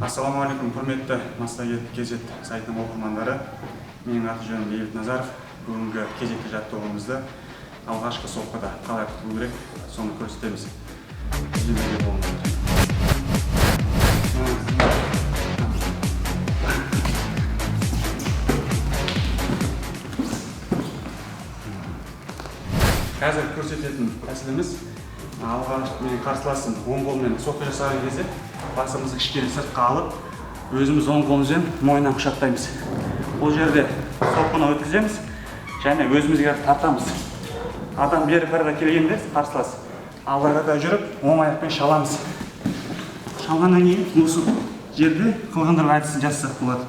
Ассалаумағалейкум, құрметті Массагет кезет сайтының оқырмандары. Менің аты жөнім Бейбіт Назаров. Бүгінгі кезекті жаттығуымызды алғашқы соққыда қалай күту керек, соны көрсетеміз. Қазір көрсететін тәсіліміз алғашқы менің қарсыласым оң қолмен соққы жасаған кезде басымызды кішкене сыртқа алып, өзіміз оң қолымызбен мойнынан құшақтаймыз. Бұл жерде соққыны өткіземіз және өзімізге тартамыз. Адам бері қарата келгенде қарсылас алға қарата жүріп, оң аяқпен шаламыз. Шалғаннан кейін осы жерде қылғандырғы әдісін жасасақ болады.